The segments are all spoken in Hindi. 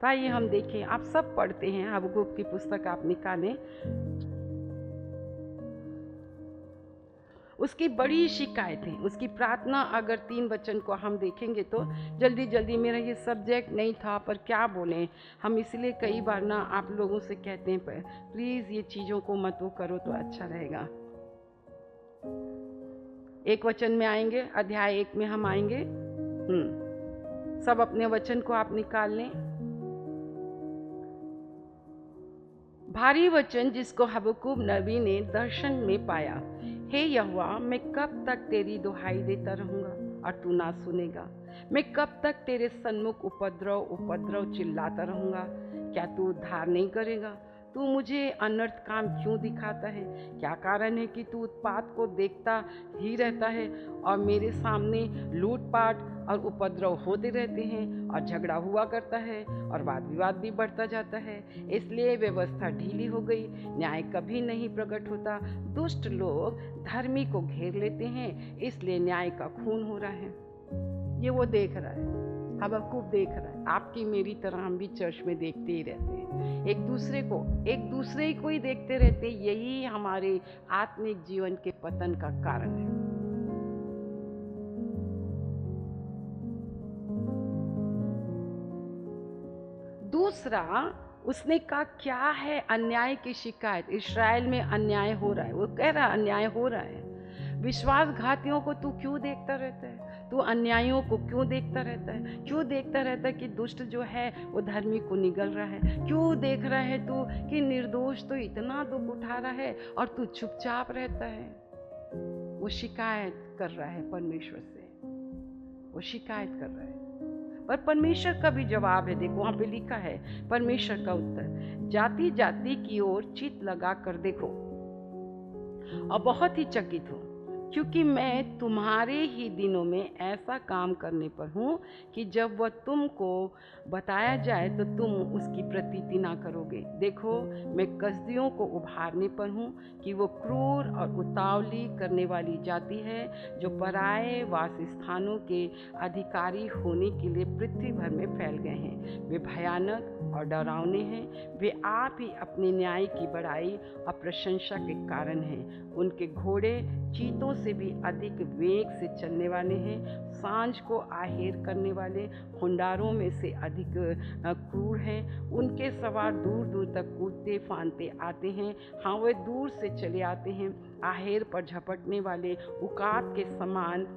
तो आइए हम देखें, आप सब पढ़ते हैं, हबक्कूक की पुस्तक आप निकालें। उसकी बड़ी शिकायतें, उसकी प्रार्थना, अगर 3 वचन को हम देखेंगे तो जल्दी जल्दी, मेरा ये सब्जेक्ट नहीं था पर क्या बोलें, हम इसलिए कई बार ना आप लोगों से कहते हैं प्लीज़ ये चीज़ों को मत वो करो तो अच्छा रहेगा। 1 वचन में आएंगे, अध्याय 1 में हम आएंगे। सब अपने वचन को आप निकाल लें। भारी वचन जिसको हबक्कूक नबी ने दर्शन में पाया, हे यहोवा, मैं कब तक तेरी दुहाई देता रहूंगा और तू ना सुनेगा? मैं कब तक तेरे सन्मुख उपद्रव उपद्रव चिल्लाता रहूंगा? क्या तू उद्धार नहीं करेगा? तू मुझे अनर्थ काम क्यों दिखाता है? क्या कारण है कि तू उत्पात को देखता ही रहता है और मेरे सामने लूटपाट और उपद्रव होते रहते हैं और झगड़ा हुआ करता है और वाद विवाद भी बढ़ता जाता है। इसलिए व्यवस्था ढीली हो गई, न्याय कभी नहीं प्रकट होता, दुष्ट लोग धर्मी को घेर लेते हैं, इसलिए न्याय का खून हो रहा है। ये वो देख रहा है, हबक्कूक देख रहा है। आपकी मेरी तरह हम भी चर्च में देखते ही रहते हैं, एक दूसरे को ही देखते रहते। यही हमारे आत्मिक जीवन के पतन का कारण है। दूसरा, उसने कहा क्या है अन्याय की शिकायत? इस्राएल में अन्याय हो रहा है, वो कह रहा अन्याय हो रहा है। विश्वासघातियों को तू क्यों देखता रहता है? तू अन्यायियों को क्यों देखता रहता है? क्यों देखता रहता है कि दुष्ट जो है वो धर्मी को निगल रहा है? क्यों देख रहा है तू कि निर्दोष तो इतना दुख उठा रहा है और तू चुपचाप रहता है? वो शिकायत कर रहा है परमेश्वर से, वो शिकायत कर रहा है। पर परमेश्वर का भी जवाब है। देखो वहां पे लिखा है परमेश्वर का उत्तर, जाति जाति की ओर चित्त लगा कर देखो और बहुत ही चकित हो, क्योंकि मैं तुम्हारे ही दिनों में ऐसा काम करने पर हूँ कि जब वह तुमको बताया जाए तो तुम उसकी प्रतीति ना करोगे। देखो मैं कसदियों को उभारने पर हूँ कि वो क्रूर और उतावली करने वाली जाति है, जो पराये वास स्थानों के अधिकारी होने के लिए पृथ्वी भर में फैल गए हैं। वे भयानक और डरावने हैं, वे आप ही अपने न्याय की बड़ाई और प्रशंसा के कारण हैं। उनके घोड़े चीतों से भी अधिक वेग से चलने वाले हैं, सांझ को आहेर करने वाले हुंडारों में से अधिक क्रूर हैं। उनके सवार दूर दूर तक कूदते फांदते आते हैं, हाँ वे दूर से चले आते हैं, आहेर पर झपटने वाले उकाब के समान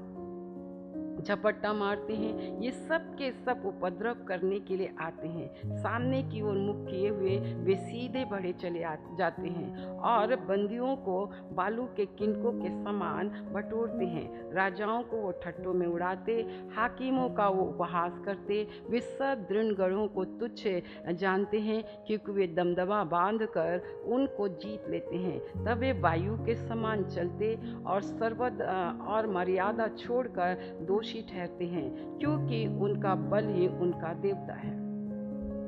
झपट्टा मारते हैं। ये सब के सब उपद्रव करने के लिए आते हैं। सामने की ओर मुख किए हुए वे सीधे बढ़े चले जाते हैं और बंदियों को बालू के किनकों के समान बटोरते हैं। राजाओं को वो ठट्टों में उड़ाते, हाकिमों का वो उपहास करते। वे सब दृढ़गढ़ों को तुच्छ जानते हैं, क्योंकि वे दमदमा बांध कर उनको जीत लेते हैं। तब वे वायु के समान चलते और सर्वद और मर्यादा छोड़कर दोषी ठहरते हैं, क्योंकि उनका बल ही उनका देवता है।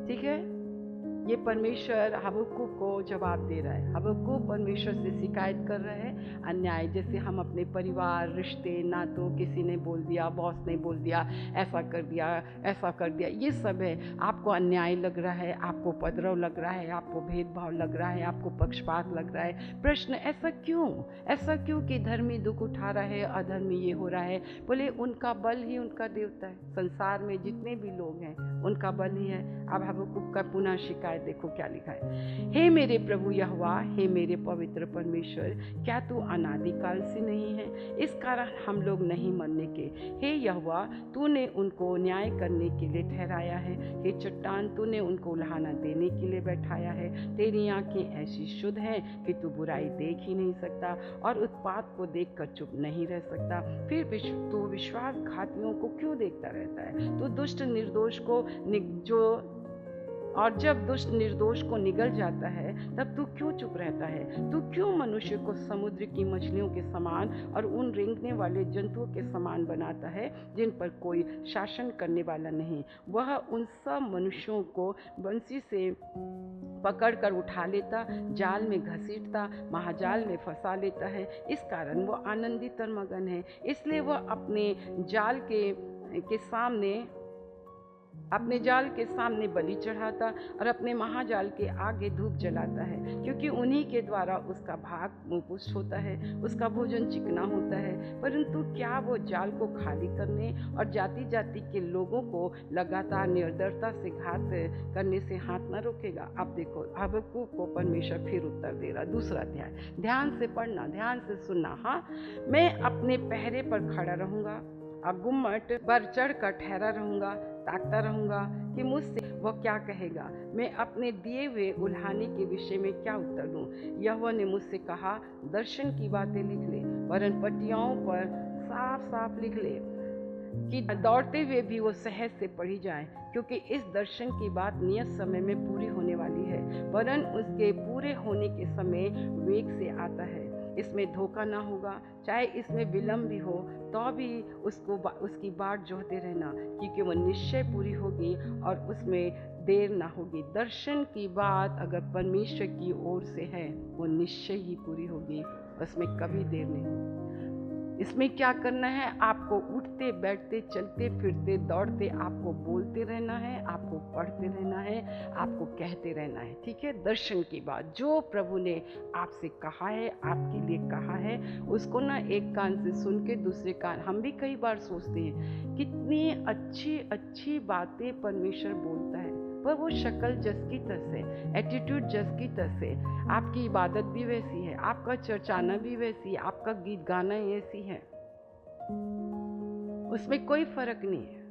ठीक है, ये परमेश्वर हबक्कूक को जवाब दे रहा है। हबक्कूक परमेश्वर से शिकायत कर रहा है अन्याय, जैसे हम अपने परिवार, रिश्ते, नातों, किसी ने बोल दिया, बॉस ने बोल दिया, ऐसा कर दिया, ऐसा कर दिया, ये सब है। आपको अन्याय लग रहा है, आपको उपद्रव लग रहा है, आपको भेदभाव लग रहा है, आपको पक्षपात लग रहा है। प्रश्न, ऐसा क्यों कि धर्मी दुख उठा रहा है, अधर्मी ये हो रहा है? बोले उनका बल ही उनका देवता है। संसार में जितने भी लोग हैं उनका बल ही है। अब हबक्कूक का पुनः शिकायत देखो क्या लिखा है। हे मेरे प्रभु यहोवा, हे मेरे पवित्र परमेश्वर, क्या तू अनादिकाल से नहीं है? इस कारण हम लोग नहीं मरने के। हे यहोवा, तूने उनको न्याय करने के लिए ठहराया है। हे चट्टान, तूने उनको उल्हाना देने के लिए बैठाया है। तेरी आंखें ऐसी शुद्ध हैं कि तू बुराई देख ही नहीं सकता और उत्पात को देख कर चुप नहीं रह सकता। फिर तू विश्वासघातियों को क्यों देखता रहता है? तू दुष्ट निर्दोष को और जब दुष्ट निर्दोष को निगल जाता है तब तू क्यों चुप रहता है? तू क्यों मनुष्य को समुद्र की मछलियों के समान और उन रेंगने वाले जंतुओं के समान बनाता है जिन पर कोई शासन करने वाला नहीं? वह उन सब मनुष्यों को बंसी से पकड़कर उठा लेता, जाल में घसीटता, महाजाल में फंसा लेता है। इस कारण वो आनंदित और मगन है। इसलिए वह अपने जाल के सामने अपने जाल के सामने बलि चढ़ाता और अपने महाजाल के आगे धूप जलाता है, क्योंकि उन्हीं के द्वारा उसका भाग मुपुष्ट होता है, उसका भोजन चिकना होता है। परंतु क्या वो जाल को खाली करने और जाति जाति के लोगों को लगातार निर्दयता से घात करने से हाथ न रोकेगा? अब देखो, हबक्कूक को परमेश्वर फिर उत्तर दे रहा। दूसरा अध्याय, ध्यान से पढ़ना, ध्यान से सुनना। हाँ, मैं अपने पहरे पर खड़ा रहूंगा और गुम्मट पर चढ़ कर ठहरा रहूंगा, ताकता रहूंगा कि मुझसे वह क्या कहेगा। मैं अपने दिए हुए उल्हाने के विषय में क्या उत्तर दूं? यहोवा ने मुझसे कहा, दर्शन की बातें लिख ले, वरन पटियाओं पर साफ साफ लिख ले कि दौड़ते हुए भी वो सहज से पढ़ी जाए, क्योंकि इस दर्शन की बात नियत समय में पूरी होने वाली है, वरन उसके पूरे होने के समय वेग से आता है। इसमें धोखा ना होगा, चाहे इसमें विलंब भी हो तो भी उसकी बाट जोहते रहना, क्योंकि वो निश्चय पूरी होगी और उसमें देर ना होगी। दर्शन की बात अगर परमेश्वर की ओर से है, वो निश्चय ही पूरी होगी, उसमें कभी देर नहीं होगी। इसमें क्या करना है? आपको उठते बैठते चलते फिरते दौड़ते आपको बोलते रहना है, आपको पढ़ते रहना है, आपको कहते रहना है। ठीक है? दर्शन की बात जो प्रभु ने आपसे कहा है, आपके लिए कहा है, उसको ना एक कान से सुन के दूसरे कान, हम भी कई बार सोचते हैं कितनी अच्छी अच्छी बातें परमेश्वर बोलता है, पर वो शक्ल जस की तस है, एटीट्यूड जस की तस है। आपकी इबादत भी वैसी है, आपका चर्चाना भी वैसी है, आपका गीत गाना ऐसी है, उसमें कोई फर्क नहीं है,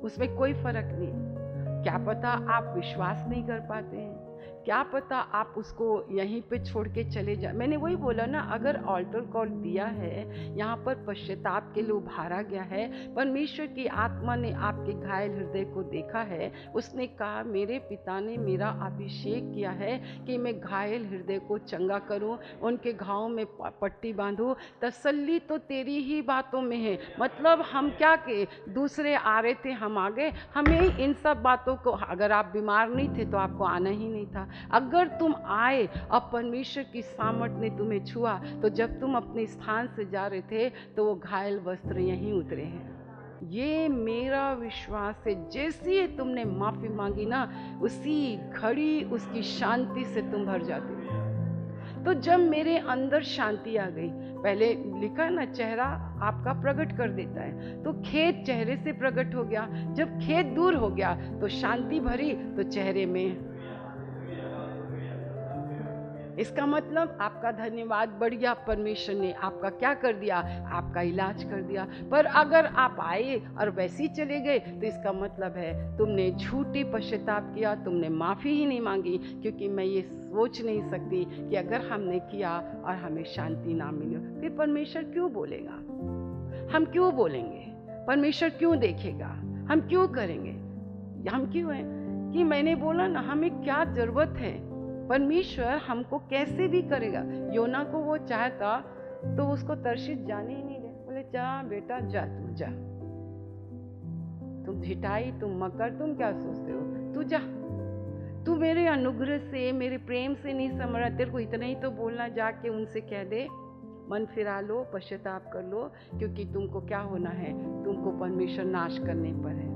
उसमें कोई फर्क नहीं है। क्या पता आप विश्वास नहीं कर पाते हैं, क्या पता आप उसको यहीं पे छोड़ के चले जाए। मैंने वही बोला ना, अगर ऑल्टर कॉल दिया है, यहाँ पर पश्चाताप के लिए उभारा गया है, परमेश्वर की आत्मा ने आपके घायल हृदय को देखा है, उसने कहा मेरे पिता ने मेरा अभिषेक किया है कि मैं घायल हृदय को चंगा करूं, उनके घावों में पट्टी बांधूं। तसल्ली तो तेरी ही बातों में है। मतलब हम क्या के दूसरे आ रहे थे, हम आ गए, हमें इन सब बातों को, अगर आप बीमार नहीं थे तो आपको आना ही नहीं था। अगर तुम आए और परमेश्वर की सामर्थ ने तुम्हें छुआ, तो जब तुम अपने स्थान से जा रहे थे तो वो घायल वस्त्र यहीं उतरे हैं। ये मेरा विश्वास है, जैसी तुमने माफी मांगी ना, उसी घड़ी उसकी शांति से तुम भर जाते हो। तो जब मेरे अंदर शांति आ गई, पहले लिखा है ना, चेहरा आपका प्रकट कर देता है, तो खेद चेहरे से प्रकट हो गया। जब खेद दूर हो गया तो शांति भरी, तो चेहरे में। इसका मतलब आपका धन्यवाद बढ़ गया, परमेश्वर ने आपका क्या कर दिया, आपका इलाज कर दिया। पर अगर आप आए और वैसे ही चले गए, तो इसका मतलब है तुमने झूठी पश्चाताप किया, तुमने माफ़ी ही नहीं मांगी। क्योंकि मैं ये सोच नहीं सकती कि अगर हमने किया और हमें शांति ना मिले, फिर परमेश्वर क्यों बोलेगा, हम क्यों बोलेंगे, परमेश्वर क्यों देखेगा, हम क्यों करेंगे, हम क्यों हैं कि मैंने बोला ना, हमें क्या जरूरत है, परमेश्वर हमको कैसे भी करेगा। योना को वो चाहता तो उसको तर्शीश जाने ही नहीं दे, बोले जा बेटा जा, तू जा, तुम झिटाई, तुम मकर, तुम क्या सोचते हो, तू जा, तू मेरे अनुग्रह से मेरे प्रेम से नहीं समझ रहा, तेरे को इतना ही तो बोलना, जाके उनसे कह दे मन फिरा लो, पश्चाताप कर लो, क्योंकि तुमको क्या होना है, तुमको परमेश्वर नाश करने पर है।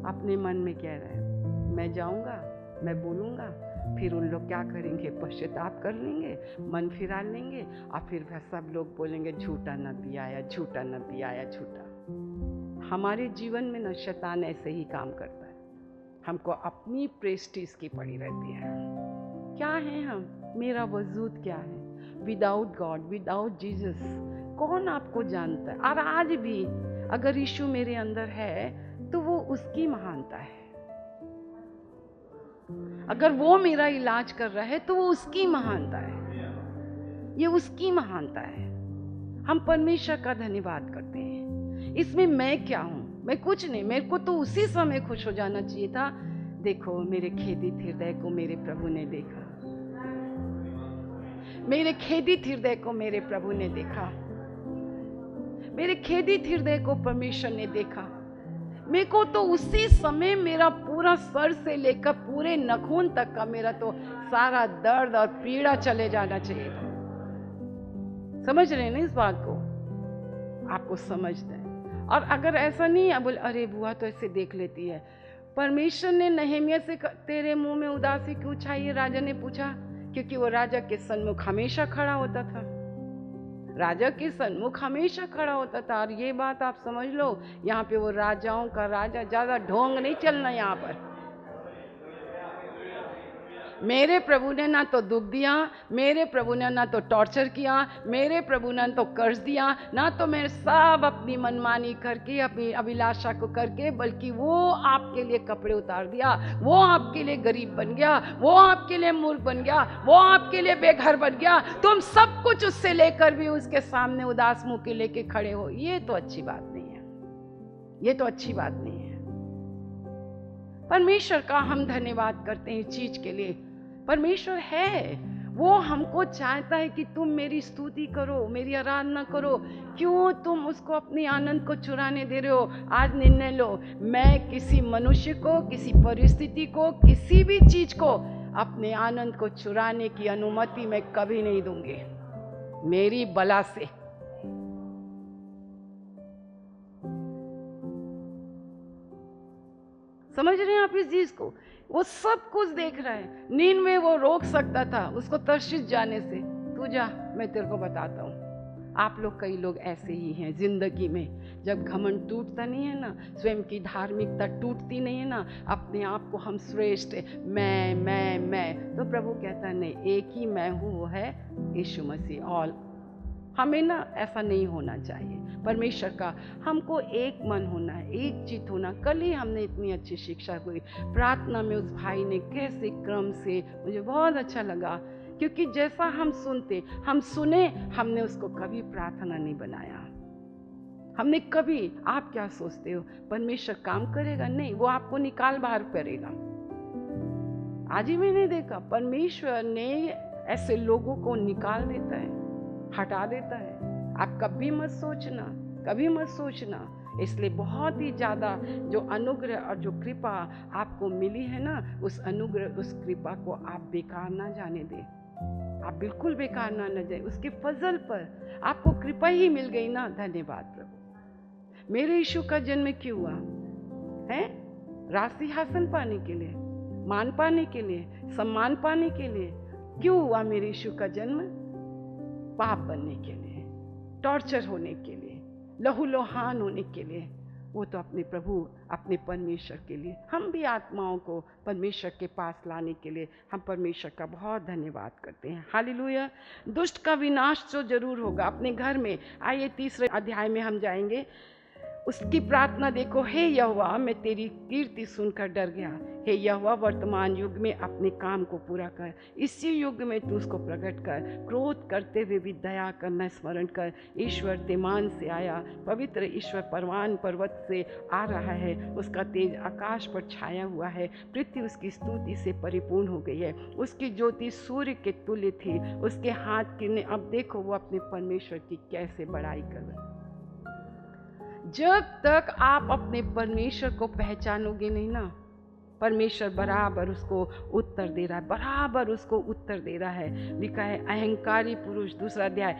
अपने मन में कह रहा है मैं जाऊंगा, मैं बोलूंगा, फिर उन लोग क्या करेंगे, पश्चाताप कर लेंगे, मन फिरा लेंगे, और फिर सब लोग बोलेंगे झूठा नबी आया, झूठा नबी आया, झूठा। हमारे जीवन में न शैतान ऐसे ही काम करता है, हमको अपनी प्रेस्टीज की पड़ी रहती है। क्या है हम, मेरा वजूद क्या है, विदाउट गॉड, विदाउट जीसस कौन आपको जानता है। और आज भी अगर यीशु मेरे अंदर है तो वो उसकी महानता है, अगर वो मेरा इलाज कर रहा है तो वो उसकी महानता है, ये उसकी महानता है। हम परमेश्वर का धन्यवाद करते हैं। इसमें मैं क्या हूं, मैं कुछ नहीं, मेरे को तो उसी समय खुश हो जाना चाहिए था। देखो मेरे खेदित हृदय को मेरे प्रभु ने देखा, मेरे खेदित हृदय को मेरे प्रभु ने देखा, मेरे खेदित हृदय को परमेश्वर ने देखा। मेरे को तो उसी समय मेरा पूरा सर से लेकर पूरे नखून तक का मेरा तो सारा दर्द और पीड़ा चले जाना चाहिए था। समझ रहे हैं ना इस बात को, आपको समझना है। और अगर ऐसा नहीं है, बोले अरे बुआ तो ऐसे देख लेती है। परमेश्वर ने नहम्याह से तेरे मुंह में उदासी क्यों छाई है? राजा ने पूछा। क्योंकि वो राजा के सन्मुख हमेशा खड़ा होता था, राजा के सन्मुख हमेशा खड़ा होता था। और ये बात आप समझ लो, यहाँ पे वो राजाओं का राजा, ज्यादा ढोंग नहीं चलना यहाँ पर। मेरे प्रभु ने ना तो दुख दिया, मेरे प्रभु ने ना तो टॉर्चर किया, मेरे प्रभु ने तो कर्ज दिया, ना तो मैं सब अपनी मनमानी करके, अपनी अभिलाषा को करके, बल्कि वो आपके लिए कपड़े उतार दिया, वो आपके लिए गरीब बन गया, वो आपके लिए मूर्ख बन गया, वो आपके लिए बेघर बन गया। तुम सब कुछ उससे लेकर भी उसके सामने उदास मुंह के लेके खड़े हो। ये तो अच्छी बात नहीं है, ये तो अच्छी बात नहीं है। परमेश्वर का हम धन्यवाद करते हैं इस चीज के लिए। परमेश्वर है, वो हमको चाहता है कि तुम मेरी स्तुति करो, मेरी आराधना करो। क्यों तुम उसको अपनी आनंद को चुराने दे रहे हो? आज निर्णय लो, मैं किसी मनुष्य को, किसी परिस्थिति को, किसी भी चीज को अपने आनंद को चुराने की अनुमति मैं कभी नहीं दूंगी, मेरी बला से। समझ रहे हैं आप इस चीज को? वो सब कुछ देख रहा है। नींद में वो रोक सकता था उसको तर्शीश जाने से। तू जा, मैं तेरे को बताता हूँ। आप लोग, कई लोग ऐसे ही हैं जिंदगी में। जब घमंड टूटता नहीं है ना, स्वयं की धार्मिकता टूटती नहीं है ना, अपने आप को हम श्रेष्ठ, मैं, तो प्रभु कहता नहीं, एक ही मैं हूँ, वो है यीशु मसीह। ऑल हमें ना ऐसा नहीं होना चाहिए। परमेश्वर का हमको एक मन होना है, एक चित होना। कल ही हमने इतनी अच्छी शिक्षा हुई प्रार्थना में, उस भाई ने कैसे क्रम से, मुझे बहुत अच्छा लगा। क्योंकि जैसा हम सुनते, हम सुने, हमने उसको कभी प्रार्थना नहीं बनाया। हमने कभी, आप क्या सोचते हो परमेश्वर काम करेगा? नहीं, वो आपको निकाल बाहर करेगा। आज ही मैंने देखा, परमेश्वर ने ऐसे लोगों को निकाल देता है, हटा देता है। आप कभी मत सोचना, कभी मत सोचना। इसलिए बहुत ही ज़्यादा जो अनुग्रह और जो कृपा आपको मिली है ना, उस अनुग्रह, उस कृपा को आप बेकार ना जाने दें। आप बिल्कुल बेकार ना जाए। उसके फजल पर आपको कृपा ही मिल गई ना, धन्यवाद प्रभु। मेरे यीशु का जन्म क्यों हुआ है? राज सिंहासन पाने के लिए, मान पाने के लिए, सम्मान पाने के लिए। क्यों हुआ मेरे यीशु का जन्म? पाप बनने के लिए, टॉर्चर होने के लिए, लहूलुहान होने के लिए। वो तो अपने प्रभु, अपने परमेश्वर के लिए। हम भी आत्माओं को परमेश्वर के पास लाने के लिए हम परमेश्वर का बहुत धन्यवाद करते हैं। हालेलुया। दुष्ट का विनाश तो जरूर होगा अपने घर में। आइए तीसरे अध्याय में हम जाएंगे। उसकी प्रार्थना देखो, हे यहोवा, मैं तेरी कीर्ति सुनकर डर गया। हे यहोवा, वर्तमान युग में अपने काम को पूरा कर, इसी युग में तू उसको प्रकट कर। क्रोध करते हुए भी दया करना स्मरण कर। ईश्वर तेमान से आया, पवित्र ईश्वर परवान पर्वत से आ रहा है। उसका तेज आकाश पर छाया हुआ है, पृथ्वी उसकी स्तुति से परिपूर्ण हो गई है। उसकी ज्योति सूर्य के तुल्य थी, उसके हाथ किरने। अब देखो वो अपने परमेश्वर की कैसे बड़ाई कर रहे हैं। जब तक आप अपने परमेश्वर को पहचानोगे नहीं ना, परमेश्वर बराबर उसको उत्तर दे रहा है, बराबर उसको उत्तर दे रहा है। लिखा है अहंकारी पुरुष, दूसरा अध्याय,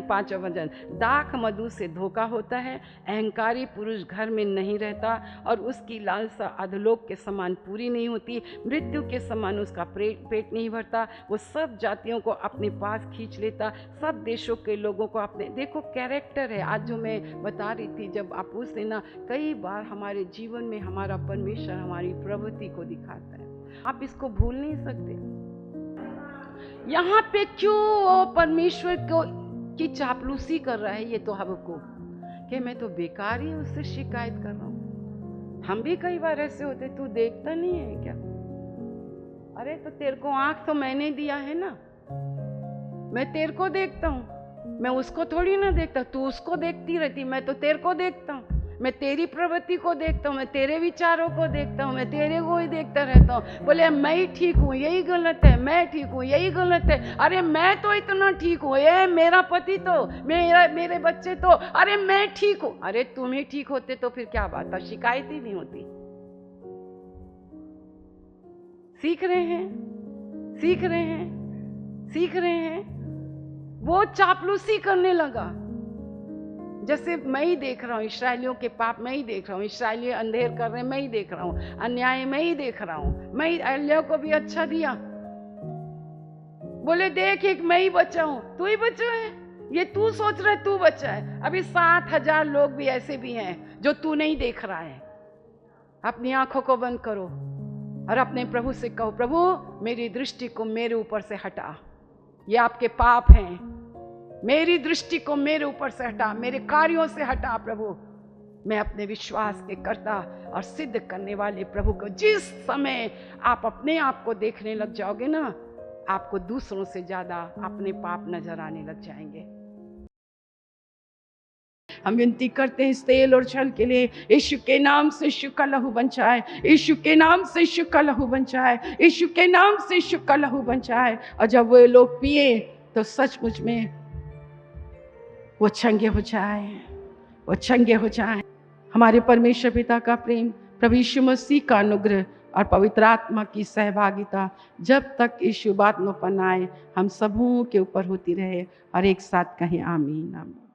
5वां वचन, दाख मधु से धोखा होता है। अहंकारी पुरुष घर में नहीं रहता और उसकी लालसा अधलोक के समान पूरी नहीं होती। मृत्यु के समान उसका पेट नहीं भरता। वो सब जातियों को अपने पास खींच लेता, सब देशों के लोगों को अपने। देखो कैरेक्टर है। आज जो मैं बता रही थी, जब आप पूछ लेना, कई बार हमारे जीवन में हमारा परमेश्वर हमारी प्रभु को दिखाता है। आप इसको भूल नहीं सकते। यहाँ पे क्यों परमेश्वर को की चापलूसी कर रहा है ये तो हमको, कि मैं तो बेकार ही उससे शिकायत कर रहा हूँ। हम भी कई बार ऐसे होते, तू देखता नहीं है क्या? अरे तो तेरे को आंख तो मैंने दिया है ना, मैं तेरे को देखता हूँ, मैं उसको थोड़ी ना देखता। तू उसको देखती रहती, मैं तो तेरे को देखता हूँ। मैं तेरी प्रवृत्ति को देखता हूँ, मैं तेरे विचारों को देखता हूँ, मैं तेरे को ही देखता रहता हूँ। बोले मैं ही ठीक हूँ, यही गलत है, मैं ठीक हूँ, यही गलत है। अरे मैं तो इतना ठीक हूँ, ये मेरा पति तो, मेरे बच्चे तो, अरे मैं ठीक हूँ। अरे तुम ही ठीक होते तो फिर क्या बात था, शिकायत ही नहीं होती। सीख रहे हैं, सीख रहे हैं, सीख रहे हैं। वो चापलूसी करने लगा। जैसे मैं ही देख रहा हूँ, इसराइलियों के पाप मैं ही देख रहा हूँ, इसराइली अंधेर कर रहे हैं मैं ही देख रहा हूँ, अन्याय मैं ही देख रहा हूँ। मैं एलिय्याह को भी अच्छा दिया, बोले देख एक मैं ही बचा हूं, तू ही बचा है। ये तू सोच रहा है तू बचा है, अभी 7,000 लोग भी ऐसे भी हैं जो तू नहीं देख रहा है। अपनी आंखों को बंद करो और अपने प्रभु से कहो, प्रभु मेरी दृष्टि को मेरे ऊपर से हटा, ये आपके पाप हैं, मेरी दृष्टि को मेरे ऊपर से हटा, मेरे कार्यों से हटा प्रभु। मैं अपने विश्वास के कर्ता और सिद्ध करने वाले प्रभु को, जिस समय आप अपने आप को देखने लग जाओगे ना, आपको दूसरों से ज्यादा अपने पाप नजर आने लग जाएंगे। हम विनती करते हैं इस तेल और छल के लिए, यीशु के नाम से यीशु का लहू बचाए, यीशु के नाम से यीशु का लहू बचाए, यीशु के नाम से यीशु का लहू बचाए। और जब वो लोग पिए तो सचमुच में वो चंगे हो जाए, वो चंगे हो जाए। हमारे परमेश्वर पिता का प्रेम, प्रभु यीशु मसीह का अनुग्रह और पवित्र आत्मा की सहभागिता जब तक यीशु बात न आए हम सबों के ऊपर होती रहे। और एक साथ कहें आमीन आमीन।